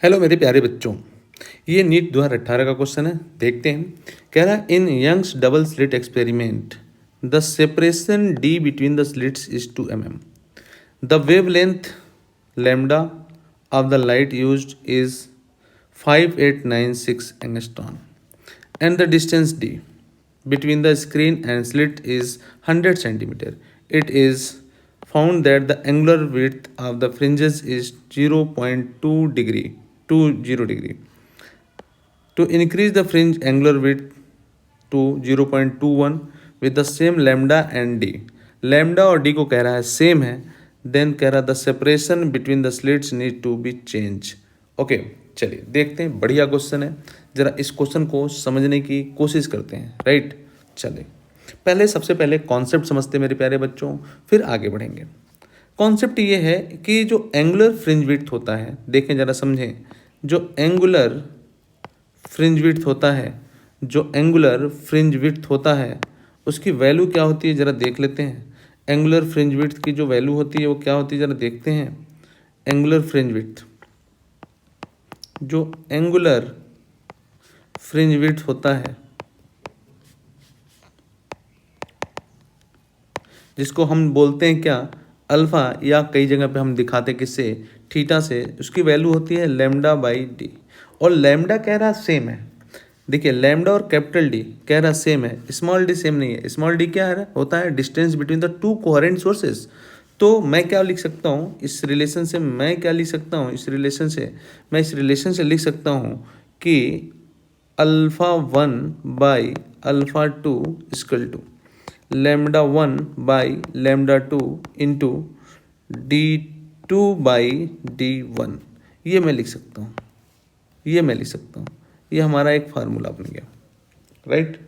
Hello मेरे प्यारे बच्चों, ये नीट 2018 का क्वेश्चन है। देखते हैं। कह रहा है in Young's double slit experiment the separation d between the slits is 2 mm. The wavelength lambda of the light used is 5896 angstrom and the distance d between the screen and slit is 100 centimeter. It is found that the angular width of the fringes is 0.20 degree. To increase the fringe angular width to 0.21 with the same lambda and d. Lambda और d को कह रहा है same है, then कह रहा है the separation between the slits need to be change. Okay, चलिए देखते हैं। बढ़िया क्वेश्चन है, जरा इस क्वेश्चन को समझने की कोशिश करते हैं। राइट, चलिए सबसे पहले कॉन्सेप्ट समझते हैं मेरे प्यारे बच्चों, फिर आगे बढ़ेंगे। कॉन्सेप्ट ये है कि जो एंगुलर फ्रिंज विड्थ होता है, देखें जरा समझें, जो एंगुलर फ्रिंज विड्थ होता है, जो एंगुलर फ्रिंज विड्थ होता है उसकी वैल्यू क्या होती है जरा देख लेते हैं। एंगुलर फ्रिंज विड्थ की जो वैल्यू होती है वो क्या होती है जरा देखते हैं। एंगुलर फ्रिंज विड्थ, जो एंगुलर फ्रिंज विड्थ होता है जिसको हम बोलते हैं क्या, अल्फा, या कई जगह पे हम दिखाते किससे, थीटा से, उसकी वैल्यू होती है लैम्डा बाई डी। और लैम्डा कह रहा सेम है, देखिए लैम्डा और कैपिटल डी कह रहा सेम है, स्मॉल डी सेम नहीं है। स्मॉल डी क्या है, होता है distance between the two coherent sources. तो मैं क्या लिख सकता हूँ इस रिलेशन से, मैं क्या लिख सकता हूँ इस रिलेशन से, मैं इस रिलेशन से लिख सकता हूँ कि alpha 1 by alpha 2 equal to lambda 1 by lambda 2 into D2 by D1। ये मैं लिख सकता हूँ, ये मैं लिख सकता हूँ। ये हमारा एक फार्मूला बन गया। राइट,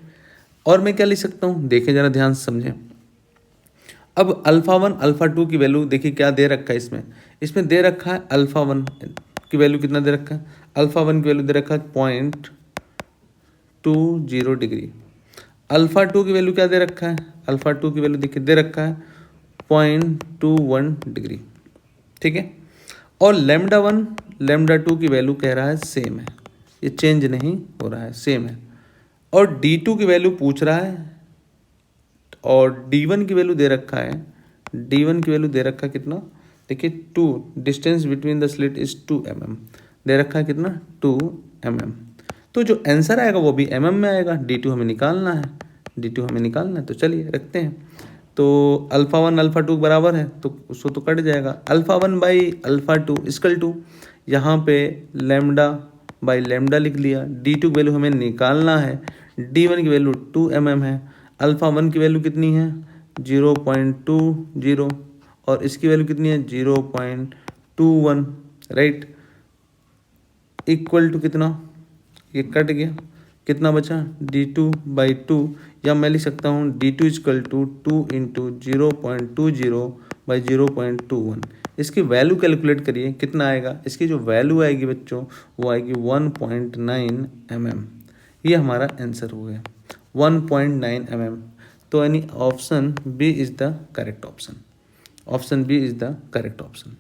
और मैं क्या लिख सकता हूँ, देखें जरा ध्यान से समझें। अब अल्फ़ा 1 अल्फ़ा 2 की वैल्यू देखिए क्या दे रखा है इसमें दे रखा है अल्फ़ा 1 की वैल्यू कितना दे रखा है, अल्फ़ा 1 की वैल्यू दे रखा है 0.20 डिग्री। अल्फ़ा 2 की वैल्यू क्या दे रखा है, अल्फ़ा 2 की वैल्यू देखिए दे रखा है 0.21 डिग्री। ठीक है, और लैम्डा 1 लैम्डा 2 की वैल्यू कह रहा है सेम है, ये चेंज नहीं हो रहा है, सेम है। और D2 की वैल्यू पूछ रहा है, और D1 की वैल्यू दे रखा है, D1 की वैल्यू दे रखा है कितना, देखिए 2, distance between the slit is 2 mm, दे रखा है कितना 2 mm। तो जो आंसर आएगा वो भी mm में आएगा। D2 हमें निकालना है, D2 हमें निकालना है। तो चलिए रखते हैं। तो अल्फ़ा 1 अल्फ़ा 2 बराबर है तो उसको तो कट जाएगा। Alpha 1 by alpha 2 equal to, यहाँ पे लैम्डा बाई लैम्डा लिख लिया। D2 की वैल्यू हमें निकालना है, D1 की वैल्यू 2 mm है। अल्फ़ा 1 की वैल्यू कितनी है 0.20, और इसकी वैल्यू कितनी है 0.21। राइट, इक्वल टू कितना, ये कट गया, कितना बचा D2 बाई 2, या मैं लिख सकता हूँ D2 equal to 2 into 0.20 by 0.21। इसकी वैल्यू कैलकुलेट करिए कितना आएगा। इसकी जो वैल्यू आएगी बच्चों वो आएगी 1.9 mm। ये हमारा आंसर हो गया 1.9 mm। तो यानी option B is the correct option, option B is the correct option.